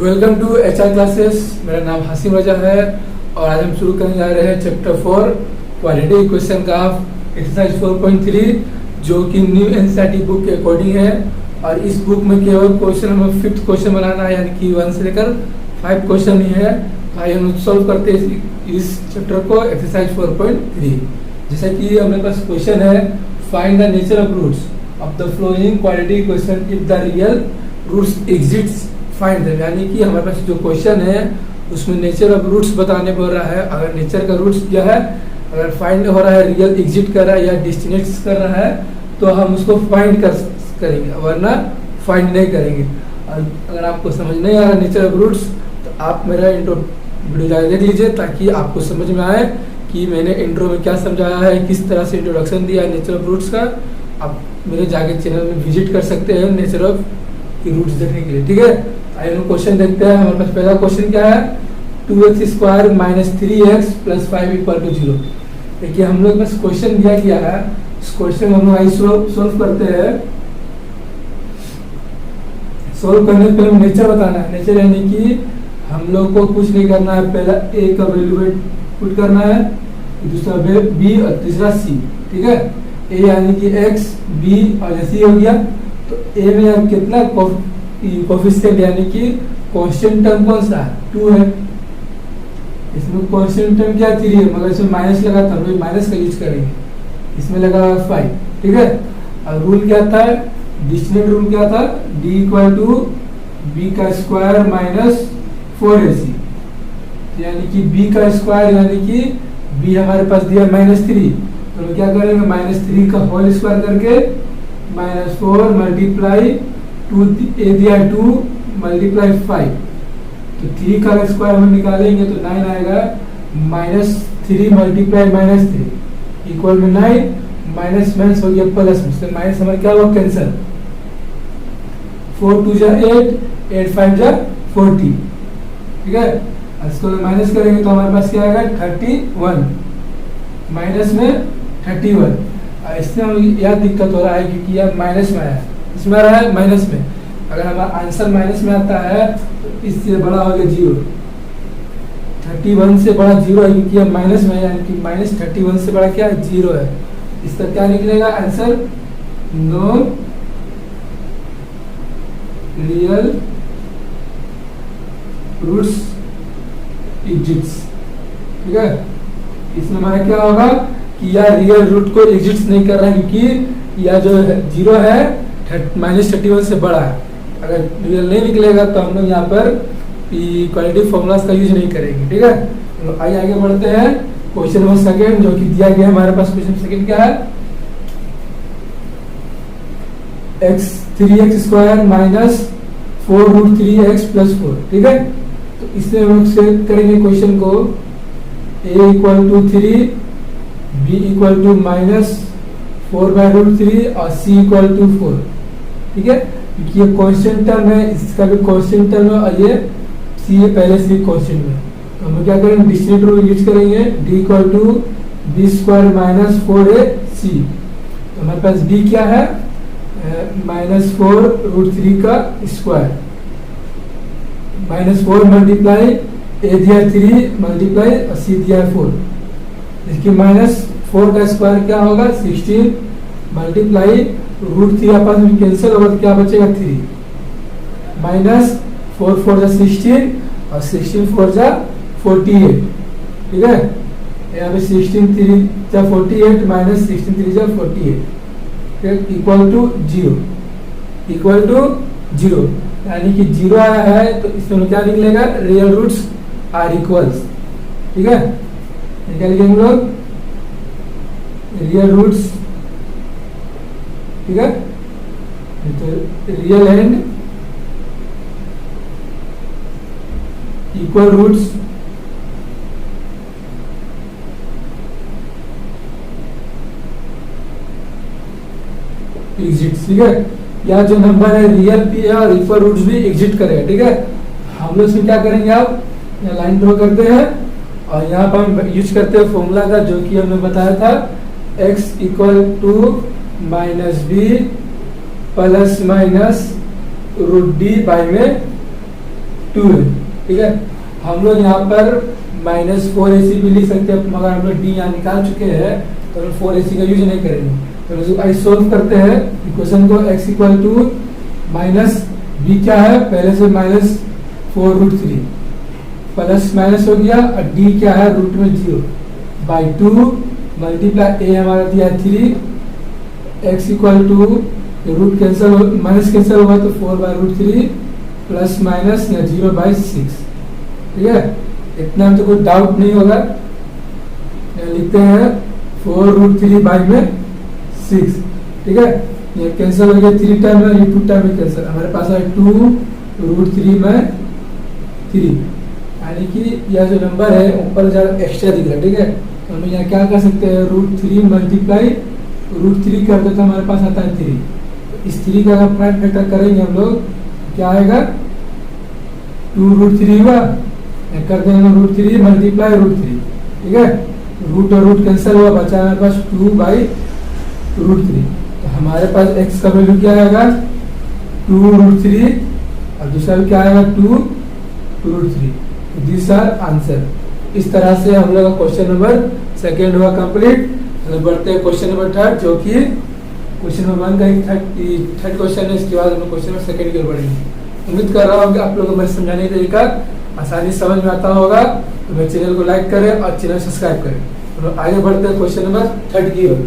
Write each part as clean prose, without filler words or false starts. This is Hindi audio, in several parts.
Welcome to HR classes. मेरा नाम हासिम रजा है और आज हम शुरू करने जा रहे हैं चैप्टर 4 क्वाड्रेटिक इक्वेशन का एक्सरसाइज 4.3 जो कि न्यू एनसीईआरटी बुक के अकॉर्डिंग है। और इस बुक में केवल क्वेश्चन हमें 5th क्वेश्चन बनाना है, यानी कि 1 से लेकर 5 क्वेश्चन ही है। भाई हम सॉल्व करते हैं इस चैप्टर को एक्सरसाइज 4.3। जैसा कि हमारे पास क्वेश्चन है, find the nature of roots of the flowing quadratic equation if the real roots exists find them. यानी कि हमारे पास जो क्वेश्चन है उसमें नेचर ऑफ रूट्स बताने बोल रहा है। अगर नेचर का रूट्स क्या है, अगर फाइंड हो रहा है, रियल एग्जिस्ट कर रहा है या डिस्टिनेट्स कर रहा है तो हम उसको फाइंड करेंगे, वरना फाइंड नहीं करेंगे। और अगर आपको समझ नहीं आ रहा नेचर ऑफ रूट्स तो आप मेरा इंट्रो वीडियो जाकर देख लीजिए ताकि आपको समझ में आए कि मैंने इंट्रो में क्या समझाया है, किस तरह से इंट्रोडक्शन दिया है नेचर ऑफ रूट्स का। आप मेरे जाके चैनल में विजिट कर सकते हैं नेचर ऑफ रूट्स देखने के लिए, ठीक है। आइए हम क्वेश्चन देखते हैं। हमारे पास पहला क्वेश्चन क्या है, 2x² - 3x + 5 = 0। देखिए हम लोग बस क्वेश्चन दिया गया है, इस क्वेश्चन को हम लोग सॉल्व करते हैं। सॉल्व करने से पहले नेचर बताना है। नेचर यानी कि हम लोग को कुछ नहीं करना है, पहला a का वैल्यू पुट करना है, दूसरा b और तीसरा c, ठीक है। a यानी कि x, b और c हो गया। तो a में अब कितना कोफिशिएंट यानी कि कांस्टेंट टर्म कौन सा है, 2 है। इसमें कांस्टेंट टर्म क्या 3 है, मगर इसमें माइनस लगा था, हम लोग माइनस का यूज करेंगे। इसमें लगा 5, ठीक है। और रूल क्या था, डिस्टिनेट रूल क्या था, d = b² - 4ac, यानी कि b का स्क्वायर यानी कि b हमारे पास दिया -3, तो हम क्या करेंगे -3 का होल स्क्वायर करके -4 × 2 a दिया 2 × 5, तो 3 का स्क्वायर हम निकालेंगे तो 9 आएगा। -3 × -3 = 9, माइनस हो गया प्लस में, तो माइनस हमारा क्या हुआ, कैंसिल। 4 × 2 = 8, 8 × 5 = 40, ठीक है। इसको माइनस करेंगे तो हमारे पास क्या आएगा 31, माइनस में 31। इसमें हमें यह दिक्कत हो रहा है क्योंकि यह माइनस में आया, इसमें आ रहा है माइनस में। अगर हमारा आंसर माइनस में आता है तो इससे बड़ा हो गया 0, 31 से बड़ा 0 है क्योंकि यह माइनस में है, यानी कि -31 से बड़ा क्या है 0 है। इसका क्या निकलेगा answer, no real roots exists, ठीक है। इसमें हमारा क्या होगा कि यह रियल रूट को एग्जिस्ट नहीं कर रहा है क्योंकि यह जो 0 है -31 से बड़ा है। अगर रियल नहीं निकलेगा तो हम लोग यहाँ पर क्वाड्रेटिक फॉर्मूलाज का यूज नहीं करेंगे, ठीक है। तो आइए आगे बढ़ते हैं। क्वेश्चन नंबर सेकंड जो कि दिया गया है हमारे पास, क्वेश्चन सेकंड क्या है, 3x² - 4√3x + 4, ठीक है। तो इससे हम लोग सेट करेंगे क्वेश्चन को, a = 3, b = -4/√3 और c = 4, ठीक है। क्योंकि ये कांस्टेंट टर्म है, इसका भी कांस्टेंट टर्म है और ये c है पहले से कांस्टेंट में। तो हम क्या करेंगे, डिस्टिनेट रूल यूज करेंगे, d = b² - 4ac। तो हमारे पास b क्या है, -4√3 का स्क्वायर, -4 × a दिया 3 × और c दिया 4। इसकी -4 का स्क्वायर क्या होगा, 16 × √3 आपस में कैंसिल होगा तो क्या बचेगा 3, -4 × 4 = 16 और 16 × 4 = 48, ठीक है। यहाँ पे 16 × 3 = 48 -16 × 3 = 48, = 0, यानी कि 0 आया है तो इसमें क्या निकलेगा, रियल रूट्स आर इक्वल्स, ठीक है। क्या लिखेंगे हम लोग, रियल रूट्स, ठीक है। तो real and equal roots exist, ठीक है। या जो नंबर है रियल भी है और इक्वल रूट्स भी एग्जिस्ट करेगा, ठीक है। हम लोग इसमें क्या करेंगे, आप यहाँ लाइन ड्रॉ करते हैं और यहाँ पर हम यूज करते हैं फॉर्मूला का जो कि हमने बताया था, x = -b ± √d/में 2 है। ठीक है, हम लोग यहाँ पर -4ac भी लिख सकते हैं, मगर हम लोग d यहाँ निकाल चुके हैं तो हम 4ac का यूज नहीं करेंगे। तो आई सोल्व करते हैं इक्वेशन को। x equal to minus b क्या है, पहले से -4√3 प्लस माइनस हो गया, और d क्या है रूट में 0 बाई 2 मल्टीप्लाई a हमारा दिया 3, x equal to root cancel minus cancel होगा तो 4/√3 प्लस माइनस या 0/6। ठीक है, इतना में तो कोई डाउट नहीं होगा। लिखते हैं 4√3 बाई में 6। ठीक है, ये कैंसिल हो गया 3 टाइम में, ये 2 टाइम में कैंसिल, हमारे पास है 2√3 में 3, यानी कि यह जो नंबर है ऊपर ज़्यादा एक्स्ट्रा दिख रहा है। ठीक है, तो हम यहाँ क्या कर सकते हैं, √3 मल्टीप्लाई √3 कर देते, हमारे पास आता है 3। इस 3 का अगर प्राइम फैक्टर करेंगे हम लोग, क्या आएगा 2√3 हुआ, कर देंगे √3 मल्टीप्लाई √3। ठीक है, रूट और रूट कैंसिल हुआ, बचा हमारे पास 2/√3। तो हमारे पास x का वैल्यू क्या आएगा 2√3 और दूसरा क्या आएगा 2√3। This are answer. इस तरह से हम लोग का क्वेश्चन नंबर सेकेंड हुआ कंप्लीट। बढ़ते हैं क्वेश्चन नंबर थर्ड, जो कि क्वेश्चन नंबर 1 का एक थर्ड क्वेश्चन है। इसके बाद हम लोग क्वेश्चन नंबर सेकेंड की ओर बढ़ेंगे। उम्मीद कर रहा हूँ कि आप लोगों को मेरे समझाने का तरीका आसानी समझ में आता होगा। तो मेरे चैनल को लाइक करें और चैनल सब्सक्राइब करें। तो आगे बढ़ते हैं क्वेश्चन नंबर थर्ड की ओर।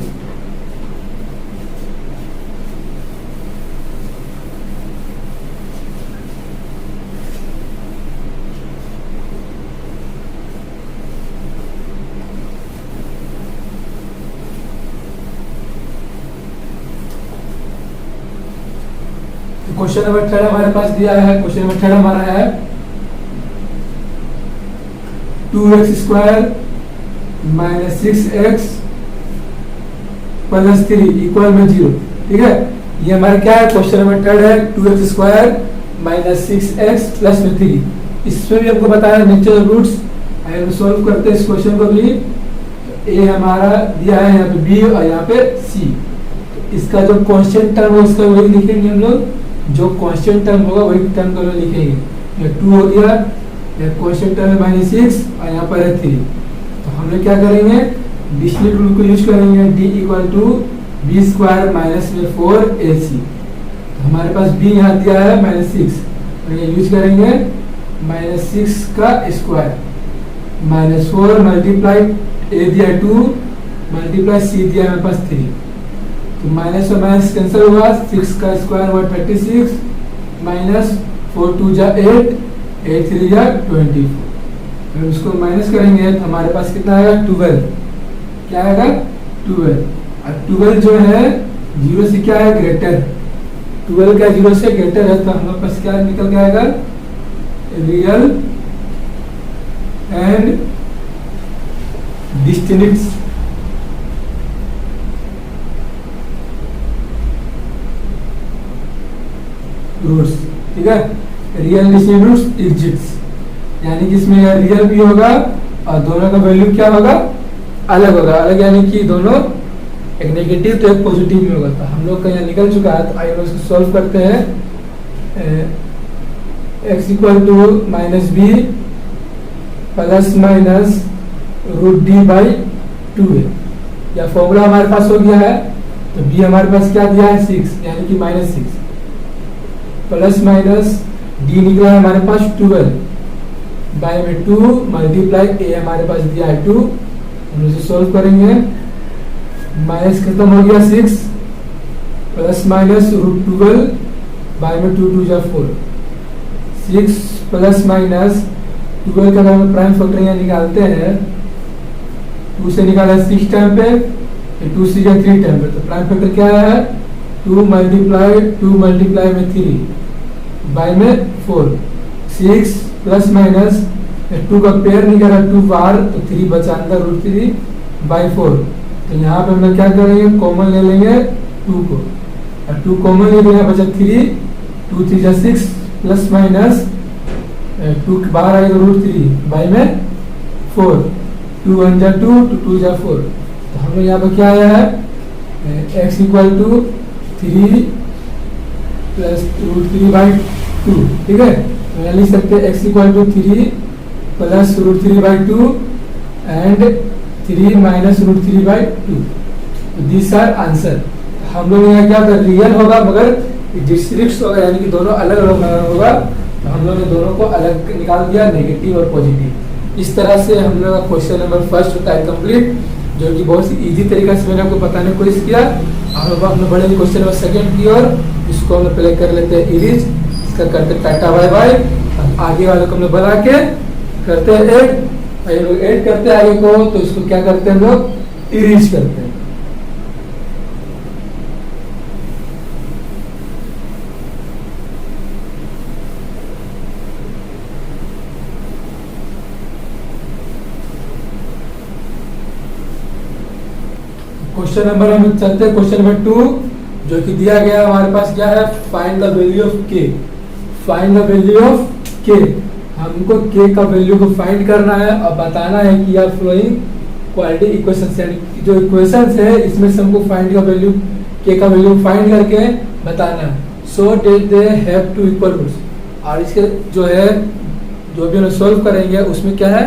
क्वेश्चन नंबर थर्ड हमारे पास दिया है। क्वेश्चन नंबर थर्ड हमारा है 2x² - 6x + 3 इक्वल में 0। ठीक है, ये हमारा क्या है, क्वेश्चन नंबर थर्ड है 2x² - 6x + 3। इसमें भी हमको बताया नेचुरल रूट्स। हम सॉल्व करते हैं इस क्वेश्चन को भी। ए हमारा दिया है यहाँ पे b और यहाँ पे c। इसका जो कांस्टेंट टर्म है उसका वही लिखेंगे हम लोग, जो कांस्टेंट टर्म होगा वही टर्म को लिखेंगे। ये 2 हो गया, ये कांस्टेंट टर्म है -6 और यहाँ पर है 3। तो हम लोग क्या करेंगे, डिस्प्लेट रूल को यूज करेंगे, d = b² - 4ac। तो हमारे पास b यहाँ दिया है -6, तो ये यूज करेंगे -6 का स्क्वायर -4 मल्टीप्लाई a दिया 2 मल्टीप्लाई c दिया हमारे पास 3। तो माइनस और माइनस कैंसिल हुआ, 6 का स्क्वायर हुआ 36 -4 2 जा 8 8 3 जा 24। अगर इसको माइनस करेंगे तो हमारे पास कितना आएगा 12। क्या आएगा 12। और 12 जो है 0 से क्या है ग्रेटर, 12 का 0 से ग्रेटर है, तो हमारे पास क्या निकल के आएगा, रियल एंड डिस्टिंक्ट रूट्स। ठीक है, रियल डिस्टिंक्ट रूट्स एग्जिस्ट, यानी कि इसमें रियल भी होगा और दोनों का वैल्यू क्या होगा, अलग होगा। अलग यानी कि दोनों एक नेगेटिव तो एक पॉजिटिव में होगा। तो हम लोग का यहाँ निकल चुका है। तो आइए इसको सॉल्व करते हैं। x = -b ± √d/2 है। या फॉर्मूला हमारे पास हो गया है। तो b हमारे पास क्या दिया है 6, यानी कि -6 प्लस माइनस d निकला है हमारे पास 12 बाय में 2 मल्टीप्लाई a हमारे पास दिया है 2। हम इसे सॉल्व करेंगे, माइनस खत्म हो गया 6 प्लस माइनस √12 बाय में 2 2 जा 4 6 प्लस माइनस 12 का अगर हम प्राइम फैक्टर यहाँ निकालते हैं, 2 से निकाला 6 टाइम पे, 2 से 3 टाइम पे। तो प्राइम फैक्टर क्या है 2 मल्टीप्लाई में 3 बाय में 4 6 प्लस माइनस 2 का पेयर निकाला 2 बार, तो 3 बचा अंदर √3/4। तो यहाँ पे हम लोग क्या करेंगे, कॉमन ले लेंगे 2 को, और 2 कॉमन ले लिया, बचा 3 2 3 जा 6 प्लस माइनस 2 बाहर आएगा √3 बाय में 4 2 1 जा 2 2 जा 4। तो हम लोग यहाँ पे क्या आया है x = 3 + √3/2। ठीक है, यहाँ लिख सकते हैं x equal to 3 plus root 3/2 and 3 minus root 3/2। This are answer. हम लोग यहाँ क्या होगा, रियल होगा मगर डिस्ट्रिक्ट होगा, यानी कि दोनों अलग अलग होगा। तो हम लोग ने दोनों को अलग निकाल दिया, नेगेटिव और पॉजिटिव। इस तरह से हम लोग का क्वेश्चन नंबर फर्स्ट होता है कंप्लीट, जो कि बहुत ही इजी तरीका से मैंने आपको बताने की कोशिश किया। और अपने बड़े क्वेश्चन नंबर सेकंड की ओर, इसको हम प्ले कर लेते हैं इरीज, इसका करते टाटा बाय बाय। आगे वाले को हम लोग बढ़ा के करते हैं ऐड, ऐड करते हैं आगे को, तो इसको क्या करते हैं हम लोग, इरीज करते हैं। क्वेश्चन नंबर हम चलते हैं क्वेश्चन नंबर 2, जो कि दिया गया हमारे पास क्या है, फाइंड द वैल्यू ऑफ के। फाइंड द वैल्यू ऑफ के, हमको के का वैल्यू को फाइंड करना है और बताना है कि यार फ्लोइंग क्वालिटी इक्वेशंस, यानी जो इक्वेशंस है इसमें से हमको फाइंड का वैल्यू, के का वैल्यू फाइंड करके बताना है। So they have two equal roots, और इसके जो है जो भी हम सॉल्व करेंगे उसमें क्या है,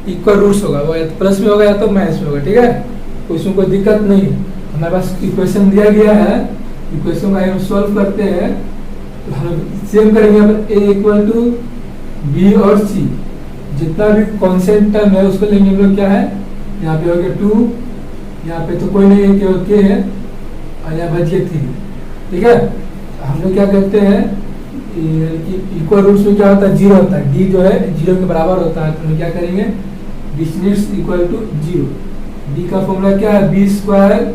इक्वल रूट्स होगा, वो या तो प्लस में होगा या तो माइनस में होगा, ठीक है। तो इसमें कोई दिक्कत नहीं है। हमारे पास इक्वेशन दिया गया है, इक्वेशन का हम सॉल्व करते हैं। तो हम सेम करेंगे, ए इक्वल टू बी और सी, जितना भी कॉन्स्टेंट टर्म है उसको लेंगे हम लोग, क्या है यहाँ पे हो गया 2, यहाँ पे तो कोई नहीं है, केवल के है, और यहाँ बच गया 3, ठीक है। हम लोग क्या करते हैं, इक्वल रूट्स में क्या होता है, 0 होता है, डी जो है 0 के बराबर होता है। तो हम क्या करेंगे, डिस्टेंस इक्वल टू 0, डी का फॉर्मूला क्या है, B square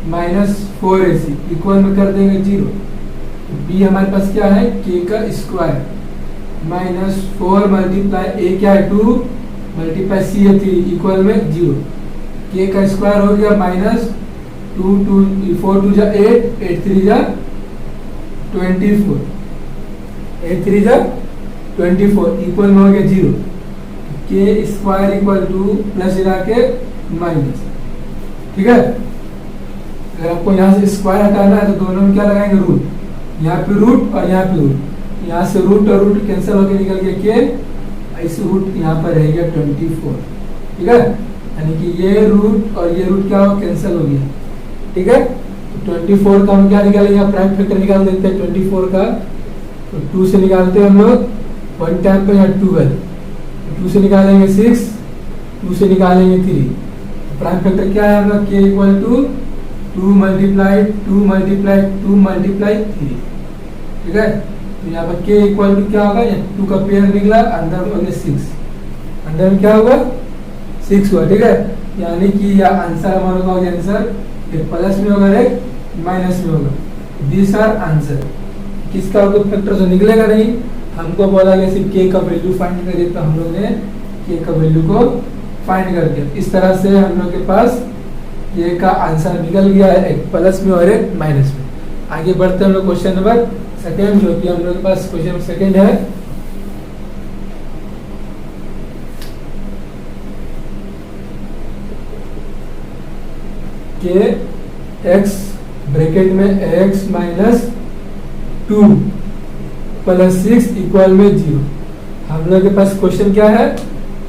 minus 4ac, equal में कर देंगे 0। बी हमारे पास क्या है, के का स्क्वायर माइनस 4 मल्टीप्लाई ए क्या है 2 मल्टीप्लाई सी है 3, इक्वल में 0। के का स्क्वायर हो गया माइनस 2 4 2 जा 8 8 3 जा 24, 8 3 जा 24, इक्वल में हो गया 0। के स्क्वायर इक्वल टू प्लस लगा के माइनस, ठीक है। अगर आपको यहाँ से स्क्वायर हटाना है तो दोनों में क्या लगाएंगे, रूट, यहाँ पे रूट और यहाँ पे रूट, यहाँ से रूट और रूट कैंसिल होकर निकल गया के, इस रूट यहाँ पर रह गया 24, ठीक है। यानी कि ये रूट और ये रूट क्या हो, कैंसिल हो गया, ठीक है। तो 24 का हम क्या निकालेंगे, प्राइम फैक्टर निकाल देते हैं 24 का। तो 2 से निकालते हैं हम लोग, 1 टाइम पे यहाँ 12, 2 से निकालेंगे 6, 2 से निकालेंगे 3। प्राइम फैक्टर क्या है हमारा, k equal to 2 multiply 2 multiply 2 multiply 3, ठीक है। तो यहाँ पर के इक्वल टू क्या होगा, 2 का पेयर निकला, अंदर में हो गया 6, अंदर में क्या होगा 6 हुआ, ठीक है। यानी कि यह आंसर हमारा हो गया, आंसर एक प्लस में होगा एक माइनस में होगा। This are answer. किसका होगा फैक्टर जो निकलेगा नहीं, हमको बोला गया सिर्फ के का वैल्यू फाइंड करिए, तो हम लोग ने के का वैल्यू को फाइंड कर दिया। इस तरह से हम लोग के पास ये का आंसर निकल गया है, एक प्लस में और एक माइनस में। आगे बढ़ते हैं हम लोग क्वेश्चन नंबर सेकेंड, जो कि हम लोग के पास क्वेश्चन नंबर सेकेंड है। के एक्स ब्रैकेट में एक्स माइनस 2 प्लस 6 इक्वल में 0। हम लोग के पास क्वेश्चन क्या है,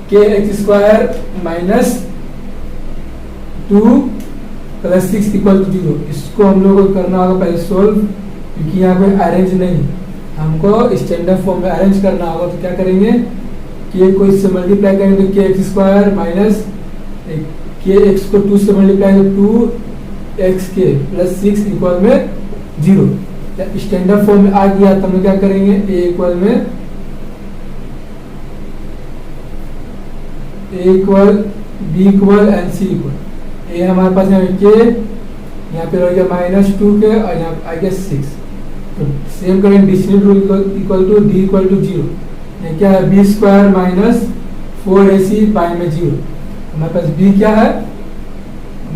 k x square minus 2 plus 6 equal to 0। इसको हम लोग को करना होगा पहले सोल्व, क्योंकि यहाँ पे अरेंज नहीं, हमको स्टैंडर्ड फॉर्म में अरेंज करना होगा। तो क्या करेंगे, के को इससे मल्टीप्लाई करेंगे तो के एक्स स्क्वायर माइनस के एक्स को 2 से मल्टीप्लाई तो 2 एक्स के प्लस 6 इक्वल में 0। स्टैंडर्ड फॉर्म में आ गया तो हम क्या करेंगे, ए इक्वल में A equal B equal and C equal. A हमारे पास यहाँ के, यहाँ पे रह गया माइनस 2 के और यहाँ आ गया 6। तो सेम करेंगे, distinct rule equal to D equal to 0। ये क्या है, B square minus 4ac by में 0। हमारे पास बी क्या है,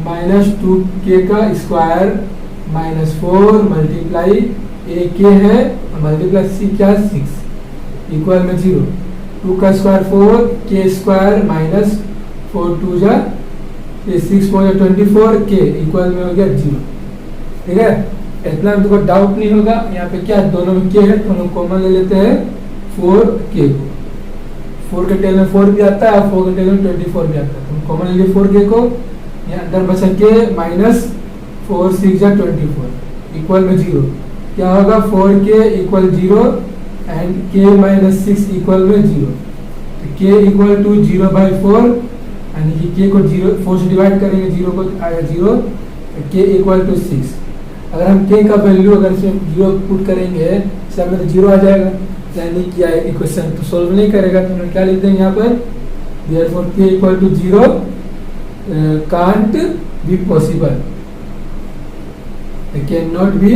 माइनस 2 के का स्क्वायर माइनस 4 मल्टीप्लाई ए के है मल्टीप्लाई सी क्या 6 इक्वल में 0। 2 का स्क्वायर 4 के स्क्वायर माइनस 4 2 जा 6 4 24 के इक्वल में हो गया 0, ठीक है। इतना में तो कोई डाउट नहीं होगा। यहाँ पे क्या दोनों में के है तो हम लोग कॉमन ले लेते हैं, 4k को, 4 के टेल में 4 भी आता है और 4 के टेल में 24 भी आता है, तो कॉमन लीजिए 4k को, यहाँ अंदर बचा के माइनस 4 6 जा 24 इक्वल में 0, क्या होगा 4k equal 0 and k minus 6 equal में 0, तो k इक्वल टू 0/4 यानी कि k को 4 से डिवाइड करेंगे 0 को आएगा 0, तो k इक्वल टू 6। अगर हम k का वैल्यू अगर इसमें 0 पुट करेंगे सब में तो 0 आ जाएगा, यानी कि इक्वेशन तो सॉल्व नहीं करेगा, तो हम क्या लिख देंगे यहाँ पर therefore k equal to 0 can't be possible, can not be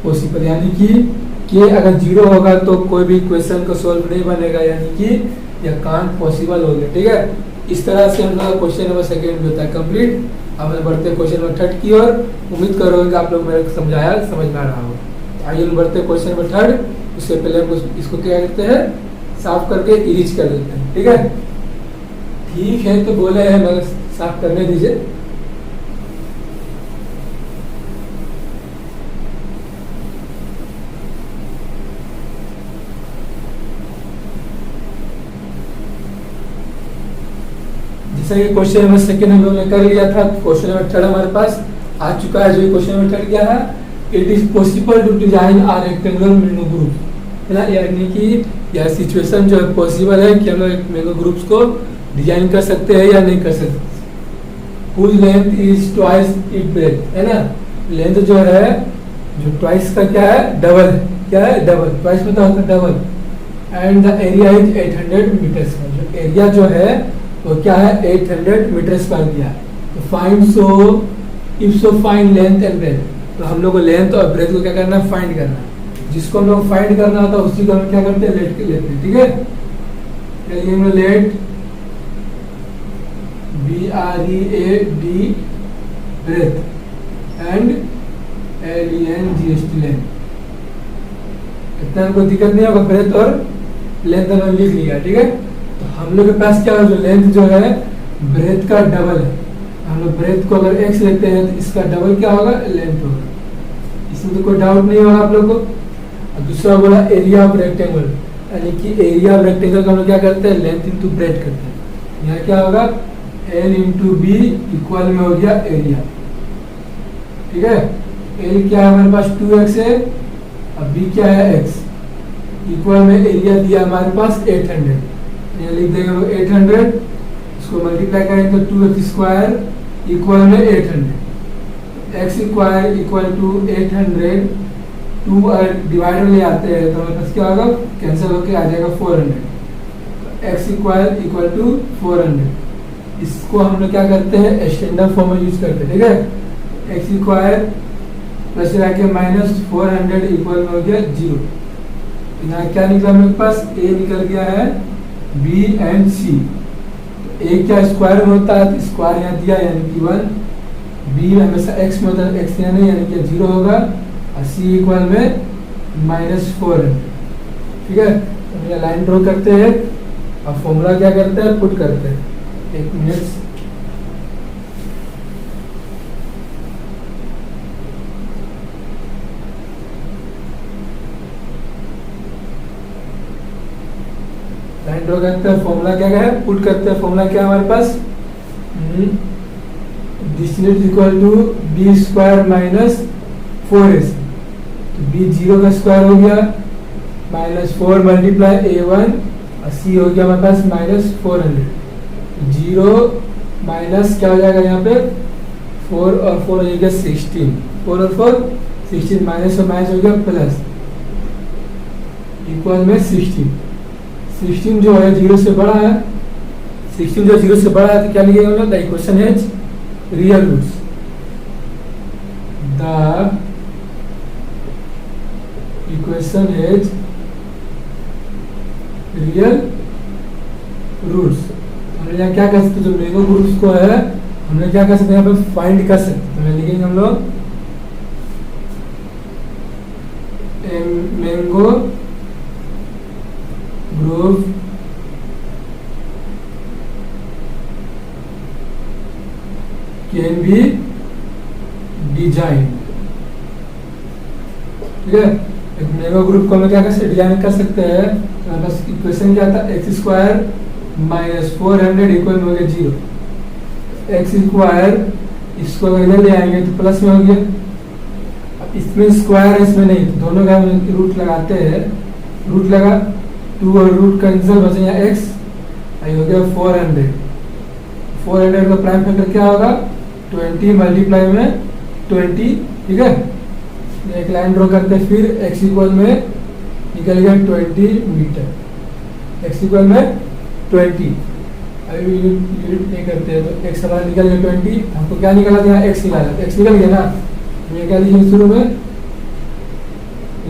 possible, यानी कि k अगर 0 होगा तो कोई भी क्वेश्चन को सॉल्व नहीं बनेगा, यानी कि यह कांट पॉसिबल हो गया। ठीक है, इस तरह से हम लोग क्वेश्चन नंबर सेकंड भी होता है कंप्लीट। अब हम बढ़ते हैं क्वेश्चन नंबर थर्ड की ओर। उम्मीद करोगे आप लोग मेरे को समझाया समझ में आ रहा हो। आइए हम बढ़ते हैं क्वेश्चन नंबर थर्ड। उससे पहले हम इसको क्या करते हैं, साफ करके इरेज कर देते हैं। ठीक है, ठीक है, तो बोले हैं मगर साफ करने दीजिए। जैसे कि क्वेश्चन नंबर सेकंड हम लोगों ने कर लिया था, क्वेश्चन नंबर थर्ड हमारे पास आ चुका है। जो क्वेश्चन नंबर थर्ड क्या है, it is possible to design a rectangular mango group, है ना, यानी कि यह सिचुएशन जो है पॉसिबल है कि हम लोग मैंगो ग्रुप्स को डिजाइन कर सकते हैं या नहीं कर सकते। Whose length is twice it breadth, है ना, लेंथ जो है जो ट्वाइस का क्या है, डबल है, क्या है डबल, ट्वाइस में तो होता है double, and the area is 800 metre square, जो एरिया जो है वो क्या है 800 मीटर स्क्वायर दिया है। तो find so if so find length and breadth, तो हम लोग को लेंथ और ब्रेथ को क्या करना है, फाइंड करना है। जिसको हम लोग फाइंड करना होता है उसी को हम क्या करते हैं, लेट के लेते हैं। ठीक है, let BREAD breadth and LENGST length, इतना हमको दिक्कत नहीं होगा, ब्रेथ और लेंथ हमने लिख लिया। ठीक है, तो हम लोग के पास क्या है, जो लेंथ जो है ब्रेथ का डबल है, हम लोग ब्रेथ को अगर x लेते हैं तो इसका डबल क्या होगा, लेंथ होगा, इसमें तो कोई डाउट नहीं होगा आप लोग को। और दूसरा बोला एरिया ऑफ रेक्टेंगल, यानी कि एरिया ऑफ रेक्टेंगल का हम लोग क्या करते हैं, लेंथ इंटू ब्रेथ करते हैं। यहाँ क्या होगा, L इंटू बी इक्वल में हो गया एरिया। ठीक है, L क्या है हमारे पास 2x है, अब b क्या है x, इक्वल में एरिया दिया हमारे पास 800, ये लिख देंगे 800, इसको मल्टीप्लाई करेंगे तो 2x स्क्वायर इक्वल में 800, x स्क्वायर इक्वल टू 800, 2 अगर डिवाइडर ले आते हैं तो हमारे पास क्या होगा, कैंसिल होके आ जाएगा 400, x स्क्वायर इक्वल टू 400। इसको हम लोग क्या करते हैं, स्टैंडर्ड फॉर्म में यूज करते हैं। ठीक है, x स्क्वायर प्लस के माइनस 400 इक्वल में हो गया 0। यहाँ क्या निकला मेरे पास, a निकल गया है, b एंड c। a क्या स्क्वायर में होता है, स्क्वायर यहाँ दिया यानी कि 1, b हमेशा x में होता है, x यहाँ नहीं यानी कि 0 होगा, और c इक्वल में -400। ठीक है, तो हम लाइन ड्रॉ करते हैं और फॉर्मूला क्या करते हैं, पुट करते हैं। एक मिनट, लाइन ड्रॉ करते हैं, फॉर्मूला क्या है, पुट करते हैं। फॉर्मूला क्या है हमारे पास, distance equal to B square minus 4ac, तो b 0 का स्क्वायर हो गया -4 मल्टीप्लाई a1 और c हो गया हमारे पास -400, 0 माइनस क्या हो जाएगा यहाँ पे 4 और 4 हो जाएगा 16, 4 और 4 16, माइनस और माइनस हो गया प्लस, इक्वल में 16 जो है 0 से बड़ा है, 16 जो 0 से बड़ा है तो क्या लिखेंगे हम लोग, the equation has real roots, the equation has real roots. हमने यहाँ क्या कर सकते, जो मैंगो ग्रुप्स को है हमने क्या कर सकते हैं, यहाँ पे फाइंड कर सकते हैं। तो लिखेंगे हम लोग mango group can be design ठीक है। एक मेगा ग्रुप को हम क्या कर डिजाइन कर सकते हैं, बस इक्वेशन क्या था, एक्स स्क्वायर माइनस 400 इक्वल हो गया 0। एक्स स्क्वायर इसको अगर इधर ले आएंगे तो प्लस में हो गया, अब इसमें स्क्वायर है इसमें नहीं, तो दोनों का रूट लगाते हैं, रूट लगा 2 और रूट कैंसिल बचेगा एक्स, आई हो गया 400। 400 का प्राइम फैक्टर क्या होगा, 20 मल्टीप्लाई में 20, ठीक है। एक लाइन ड्रॉ करते हैं, फिर एक्स इक्वल में निकल गया 20 मीटर, एक्स इक्वल में 20। अभी यूनिट नहीं करते हैं तो एक्स हमारा निकल गया 20, हमको क्या निकला था, एक्स निकाला, एक्स निकल गया ना। ये क्या लिखे शुरू में,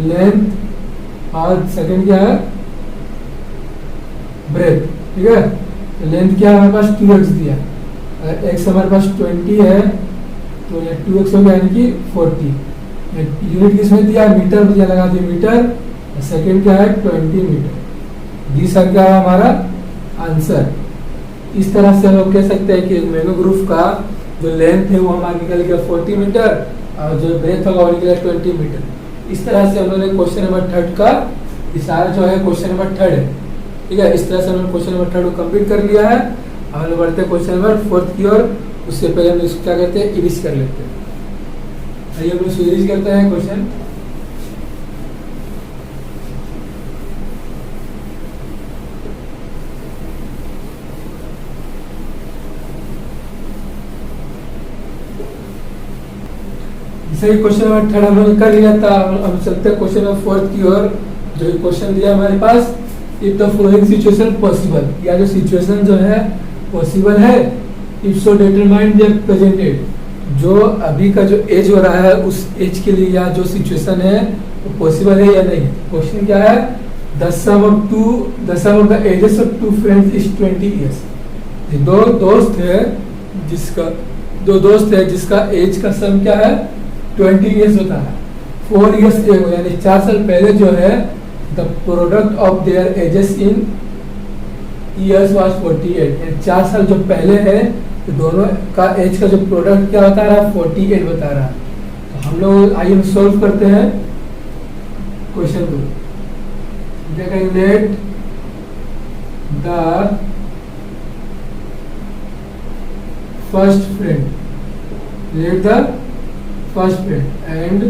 लेंथ और सेकंड क्या है, ब्रेथ, ठीक है। तो लेंथ क्या है हमारे पास 2x दिया, अगर x हमारे पास 20 है तो ये 2x हो गया यानी कि 40। यूनिट किसमें दिया, मीटर दिया, लगा दिया मीटर, सेकंड क्या है 20 मीटर। दिस क्या है हमारा आंसर। इस तरह से हम लोग कह सकते हैं कि मेगा ग्रुप का जो लेंथ है वो हमारा निकल गया 40 मीटर और जो ब्रेथ होगा वो निकला 20 मीटर। इस तरह से हम लोगों ने क्वेश्चन नंबर 3 का इशारा जो है क्वेश्चन नंबर 3 है, ठीक है। इस तरह से हमने क्वेश्चन नंबर 3 को कंप्लीट कर लिया है। हम लोग बढ़ते हैं क्वेश्चन नंबर 4 की ओर। उससे पहले हम इसको क्या करते हैं, इरिज कर लेते हैं। आइए हम इसको इरिज करते हैं क्वेश्चन। जैसे क्वेश्चन नंबर 3 हम लोग कर लिया था, हम चलते हैं क्वेश्चन नंबर 4 की ओर। जो क्वेश्चन दिया हमारे पास, if the following situation possible, या जो सिचुएशन जो है पॉसिबल है, if so determine the presented, जो अभी का जो एज हो रहा है उस एज के लिए या जो सिचुएशन है वो पॉसिबल है या नहीं। क्वेश्चन क्या है, the sum of the ages of 2 friends is 20 years. दो दोस्त है जिसका एज का सम क्या है 20 इयर्स होता है। 4 इयर्स यानी 4 साल पहले जो है the product of their edges in years was 48। 4 साल जो पहले है तो दोनों का एज का जो प्रोडक्ट क्या बता रहा है 48 बता रहा है। तो हम लोग आइए सॉल्व करते हैं क्वेश्चन को। Let the first friend and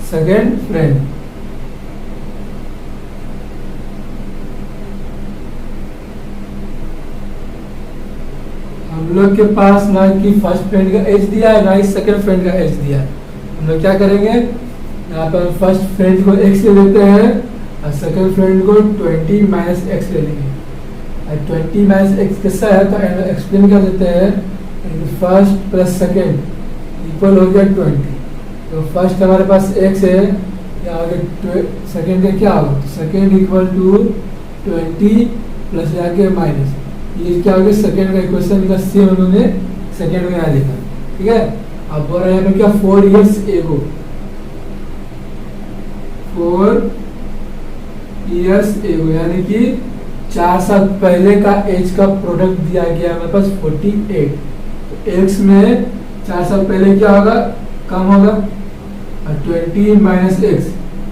second friend हम लोग के पास ना कि फर्स्ट फ्रेंड का एज दिया है ना ही सेकेंड फ्रेंड का एज दिया है। हम लोग क्या करेंगे, यहाँ पर फर्स्ट फ्रेंड को x ले लेते हैं और सेकेंड फ्रेंड को 20 माइनस x ले लेंगे। 20 माइनस x कैसा है तो एक्सप्लेन कर देते हैं, फर्स्ट प्लस सेकेंड इक्वल हो गया 20। तो फर्स्ट हमारे पास x है, या आगे सेकेंड का क्या होगा, तो सेकेंड इक्वल टू 20 प्लस आगे माइनस, ये क्या हो गया सेकेंड का इक्वेशन का सेम उन्होंने सेकेंड में यहाँ लिखा, ठीक है। अब बोल रहे हैं क्या 4 इयर्स एगो, 4 इयर्स एगो यानी कि 4 साल पहले का एज का प्रोडक्ट दिया गया हमारे पास 48। तो एक्स में 4 साल पहले क्या होगा, कम होगा, और 20 माइनस एक्स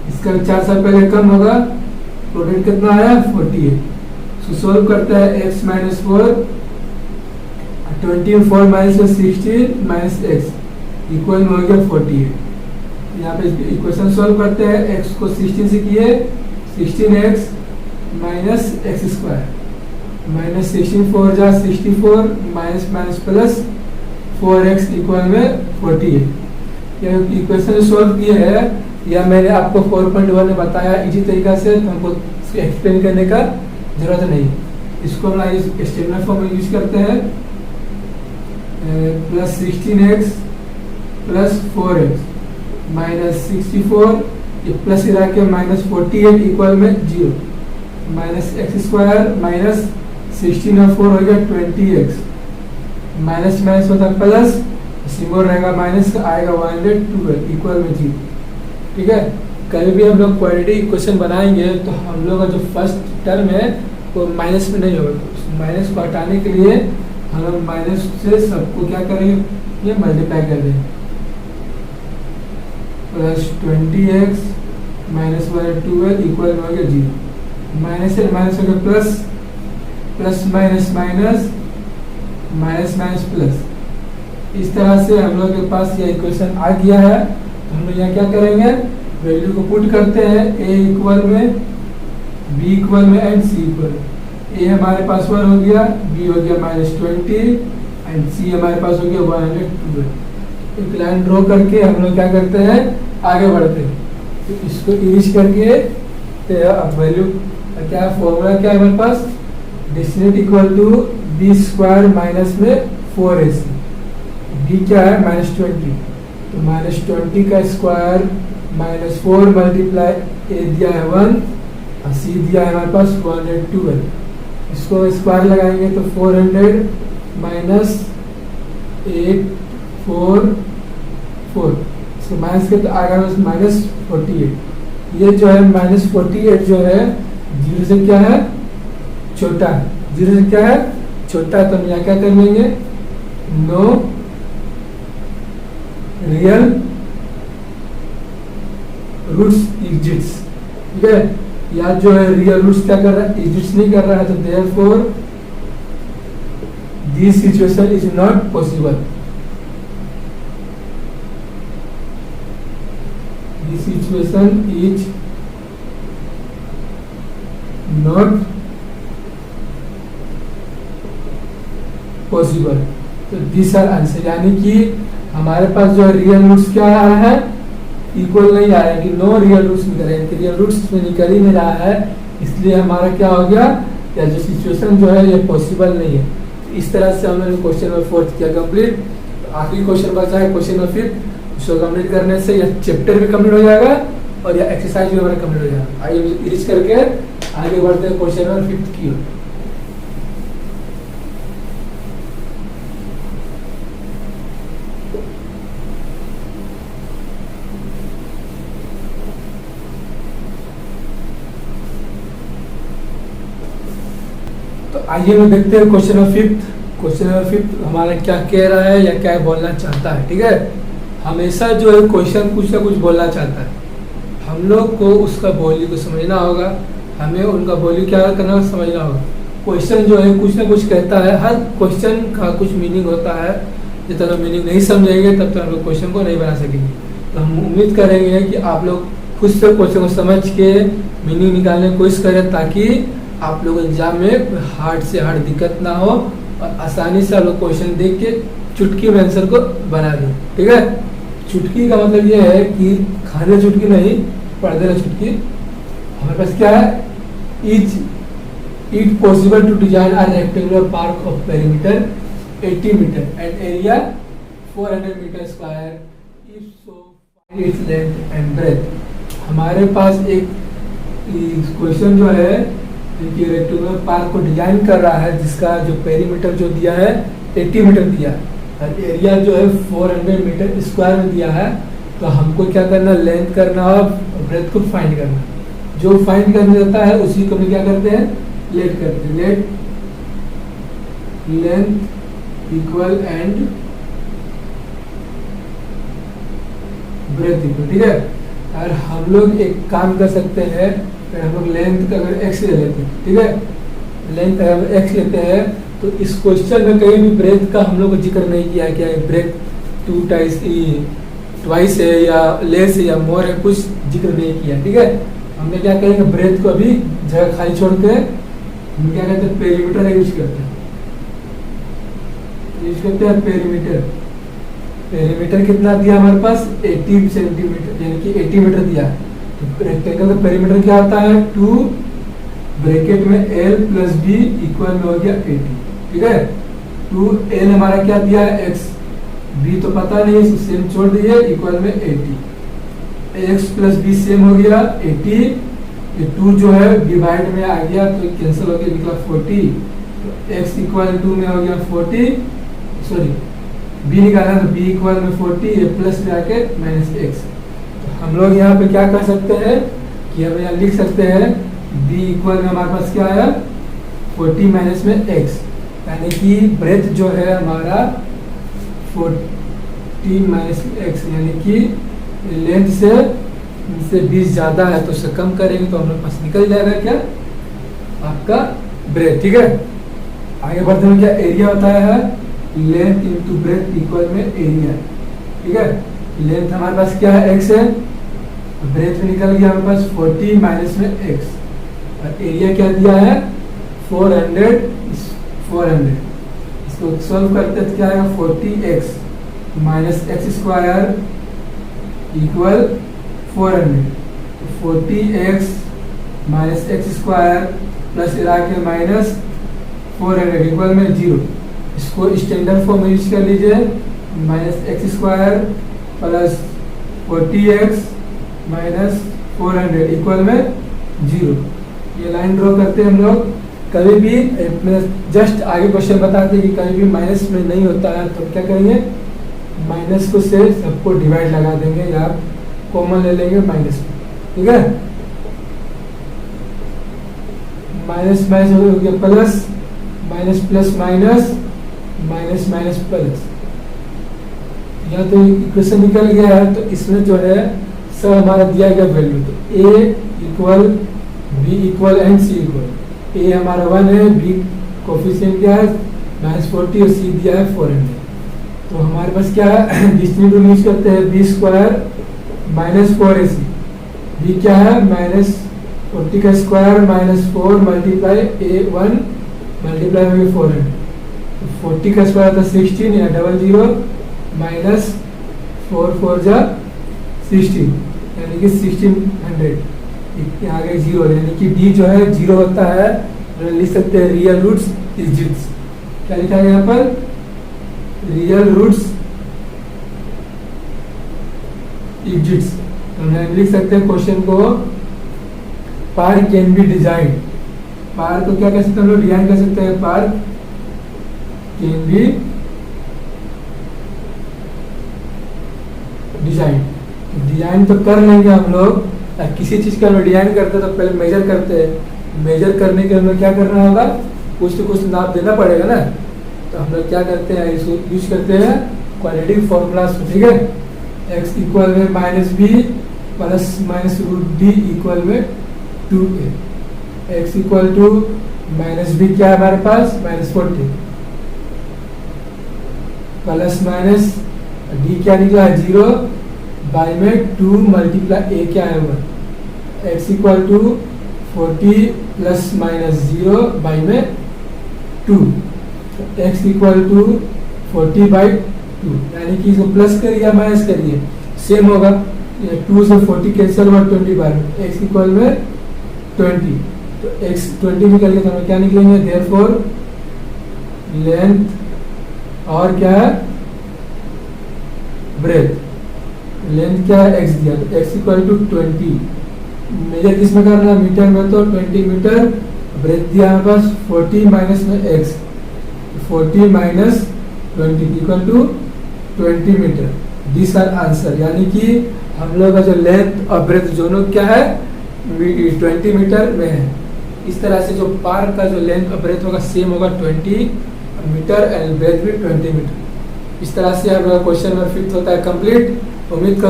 इसका 4 साल पहले कम होगा, प्रोडक्ट कितना आया 48। सो सॉल्व करता है x minus 4, 20 4 minus 16 minus x equal हो गया 48। यहाँ पे इक्वेशन सॉल्व करते हैं, x को 16 से किए 16x minus X square minus 16 4 जा 64 minus minus plus 4x equal में 48। ये इक्वेशन सॉल्व किए है या मैंने आपको 4.1 में बताया इजी तरीका से, तो हमको एक्सप्लेन करने का जरूरत नहीं। इसको हम स्टेटमेंट फॉर्म में यूज करते हैं, plus 16x plus 4x minus 64 ये प्लस इधर के माइनस 48 इक्वल में 0 माइनस एक्स स्क्वायर माइनस 16 और 4 हो गया 20x माइनस माइनस होता है प्लस, सिंबल रहेगा माइनस आएगा 112 इक्वल में 0, ठीक है। कभी भी हम लोग क्वाड्रेटिक इक्वेशन बनाएंगे तो हम लोग का जो फर्स्ट टर्म है वो माइनस में नहीं होगा, तो माइनस को हटाने के लिए हम लोग माइनस से सबको क्या करेंगे, ये मल्टीप्लाई कर देंगे। प्लस 20x माइनस 12 इक्वल में हो गया 0। माइनस से माइनस हो गया plus, plus minus minus, minus minus plus. इस तरह से हम लोग के पास यह इक्वेशन आ गया है। तो हम लोग यहाँ क्या करेंगे, वैल्यू को पुट करते हैं a इक्वल में, b इक्वल में एंड c इक्वल। a हमारे पास 1 हो गया, b हो गया -20 एंड c हमारे पास हो गया 112। एक लाइन ड्रॉ करके हम लोग क्या करते हैं, आगे बढ़ते हैं। तो इसको इरेज करके तो अब वैल्यू क्या है, फॉर्मूला क्या है हमारे पास, distance equal to b square minus में 4ac। b क्या है -20, तो -20 का स्क्वायर -4 मल्टीप्लाई a दिया है 1 और c दिया है हमारे पास 112। इसको स्क्वायर लगाएंगे तो 400 माइनस 844, इसको माइनस के तो आएगा -48। ये जो है -48 जो है 0 से क्या है, छोटा है। 0 से क्या है, छोटा है। तो हम यहाँ क्या कर लेंगे, नो रियल रूट्स एग्जिट्स, ठीक है। या जो है रियल रूट्स क्या कर रहा है, एग्जिट्स नहीं कर रहा है। तो therefore this situation is not possible. This situation is not possible. तो दिस आर आंसर, यानी कि हमारे पास जो रियल रूट्स क्या आ रहा है, इक्वल नहीं आ रहा है, कि नो रियल रूट्स निकल रहे हैं, रियल रूट्स में निकल ही नहीं रहा है। इसलिए हमारा क्या हो गया, या जो सिचुएशन जो है ये पॉसिबल नहीं है। इस तरह से हमने क्वेश्चन नंबर 4 किया कंप्लीट। आखिरी क्वेश्चन बचा है क्वेश्चन नंबर 5। उसको कंप्लीट करने से यह चैप्टर भी कंप्लीट हो जाएगा और यह एक्सरसाइज भी हमारा कंप्लीट हो जाएगा। आइए इरेज करके आगे बढ़ते हैं क्वेश्चन नंबर 5 की ओर। आइए हम देखते हैं क्वेश्चन नंबर 5। क्वेश्चन नंबर 5 हमारा क्या कह रहा है या क्या बोलना चाहता है, ठीक है। हमेशा जो है क्वेश्चन कुछ ना कुछ बोलना चाहता है, हम लोग को उसका वैल्यू को समझना होगा, हमें उनका वैल्यू क्या करना समझना होगा। क्वेश्चन जो है कुछ ना कुछ कहता है, हर क्वेश्चन का कुछ मीनिंग होता है। जब तक मीनिंग नहीं समझेंगे तब तक हम लोग क्वेश्चन को नहीं बना सकेंगे। तो हम उम्मीद करेंगे कि आप लोग खुद से क्वेश्चन को समझ के मीनिंग निकालने की कोशिश करें, ताकि आप लोग एग्जाम में हार्ड से हार्ड दिक्कत ना हो और आसानी से आप लोग क्वेश्चन देख के चुटकी में आंसर को बना दें, ठीक है। चुटकी का मतलब ये है कि खाने चुटकी नहीं, पढ़ देना चुटकी। हमारे पास क्या है, is it possible to design a rectangular park of perimeter 80 metre and area 400 metre square, if so its length and breadth. हमारे पास एक क्वेश्चन जो है कि रेक्टेंगुलर पार्क को डिजाइन कर रहा है, जिसका जो पेरीमीटर जो दिया है 80 मीटर दिया है और एरिया जो है 400 मीटर स्क्वायर में दिया है। तो हमको क्या करना, लेंथ करना और ब्रेथ को फाइंड करना। जो फाइंड करना रहता है उसी को हम क्या करते हैं, लेट करते हैं। Let length equal and breadth equal, ठीक है। और हम लोग एक काम कर सकते हैं, हम लोग लेंथ का अगर x ले लेते हैं, ठीक है। लेंथ का अगर x लेते हैं तो इस क्वेश्चन में कहीं भी ब्रेथ का हम लोग को जिक्र नहीं किया क्या है, ब्रेथ 2 ट्वाइस है या लेस है या मोर है, कुछ जिक्र नहीं किया, ठीक है। हमने क्या करेंगे, ब्रेथ को अभी जगह खाली छोड़ के हम क्या कहते हैं, पेरीमीटर यूज करते हैं। पेरीमीटर, पेरीमीटर कितना दिया हमारे पास, 80 सेंटीमीटर यानी कि 80 मीटर दिया है। तो रेक्टेंगल का पेरीमीटर क्या होता है, 2 ब्रैकेट में l प्लस b इक्वल में हो गया 80, ठीक है। 2l हमारा क्या दिया है, x, b तो पता नहीं है, सेम छोड़ दिए, इक्वल में 80। x प्लस b सेम हो गया 80। ये 2 जो है डिवाइड में आ गया तो कैंसिल हो गया, निकला 40। तो x इक्वल 2 में हो गया 40, सॉरी b निकाला तो b इक्वल में 40, ये प्लस में आके माइनस x। हम लोग यहाँ पे क्या कर सकते हैं कि हम यहाँ लिख सकते हैं b इक्वल में हमारे पास क्या आया, 40 माइनस में x, यानी कि ब्रेथ जो है हमारा 40 माइनस x, यानी कि लेंथ से 20 ज़्यादा है तो उससे कम करेंगे तो हम लोग पास निकल जाएगा क्या, आपका ब्रेथ। ठीक है, आगे बढ़ते हैं। क्या एरिया होता है, लेंथ इंटू ब्रेथ इक्वल में एरिया। ठीक है, लेंथ हमारे पास क्या है, x है, ब्रेथ में निकल गया हमारे पास 40 माइनस में x, और एरिया क्या दिया है 400। इसको सॉल्व करते हैं तो क्या आएगा 40x minus X square equal 400। 40x minus X square plus इरा के माइनस 400 इक्वल में 0। इसको स्टैंडर्ड फॉर्म में यूज कर लीजिए, minus X square plus 40x minus 400 equal में 0। ये लाइन ड्रॉ करते हैं हम लोग। कभी भी जस्ट आगे क्वेश्चन बताते हैं कि कभी भी माइनस में नहीं होता है तो क्या करेंगे, माइनस को से सबको डिवाइड लगा देंगे या कॉमन ले लेंगे माइनस में। ठीक है, माइनस माइनस हो गया plus, minus plus minus, minus minus plus. यहाँ तो इक्वेशन निकल गया है, तो इसमें जो है सब हमारा दिया गया वैल्यू, तो a equal b equal and c equal. a हमारा 1 है, b कोफिशिएंट क्या है -40 और c दिया है 400। तो हमारे पास क्या है, डिस्टिंक्ट रूल यूज करते हैं, b square minus 4ac। b क्या है -40 का square minus 4 multiply a1 multiply में 400। तो 40 का स्क्वायर था 16 या 00 माइनस 4 4 जा 16 यानी कि 1600। यहाँ आगे 0 यानी कि d जो है 0 होता है, लिख सकते हैं रियल रूट्स डिजिट्स। क्या लिखा है यहाँ पर, रियल रूट्स डिजिट्स। तो हम लिख सकते हैं क्वेश्चन को, पार कैन बी डिजाइन। पार को क्या कह सकते हैं हम लोग, डिजाइन कर सकते हैं, पार कैन बी डिजाइन। डिजाइन तो कर लेंगे हम लोग, किसी चीज का डिजाइन करते हैं तो पहले मेजर करते हैं। मेजर करने के लिए क्या करना होगा, कुछ तो कुछ नाप देना पड़ेगा ना। तो हम लोग क्या करते हैं, इसको यूज करते हैं क्वाड्रेटिक फॉर्मूलाज। ठीक है, x इक्वल में minus b plus minus root D equal में 2a। x equal to minus b क्या है हमारे पास -40 प्लस माइनस डी क्या निकला है 0 बाई में 2 मल्टीप्लाई a क्या है 1। x equal to 40 plus minus 0 by में 2। x इक्वल टू 40 बाई 2 यानी कि इसको प्लस करिए या माइनस करिए सेम होगा। 2 से 40 कैंसिल हुआ 20 बार में, x इक्वल में 20। तो x 20 निकल के हमें क्या निकलेंगे, देयरफॉर लेंथ और क्या है ब्रेथ। लेंथ क्या है x दिया, तो x इक्वल टू 20। मेजर किस में करना है, मीटर में, तो 20 मीटर। ब्रेथ दिया हमारे पास 40 माइनस में x, 40 minus 20 equal to 20 metre. This are answer, यानी कि हम लोग का जो लेंथ और ब्रेथ दोनों क्या है 20 मीटर में है। इस तरह से जो पार का जो लेंथ और ब्रेथ होगा सेम होगा 20 मीटर एंड ब्रेथ भी 20 मीटर। इस तरह से हमारा क्वेश्चन नंबर 5 होता है कंप्लीट। उम्मीद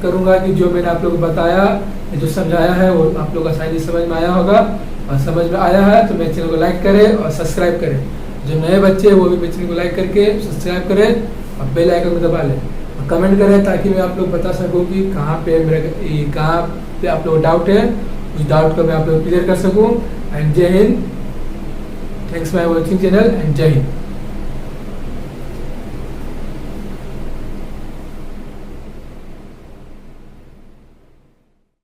करूंगा कि जो मैंने आप लोग को बताया, जो समझाया है वो आप लोग आसानी समझ में आया होगा। और समझ में आया है तो मेरे चैनल को लाइक करें और सब्सक्राइब करें। जो नए बच्चे हैं वो भी मेरे चैनल को लाइक करके सब्सक्राइब करें और बेल आइकन को दबा लें और कमेंट करें, ताकि मैं आप लोग बता सकूं कि कहाँ पे आप लोग डाउट है, उस डाउट को मैं आप लोग क्लियर कर सकूं। एंड जय Hind, thanks for watching channel and जय हिंद।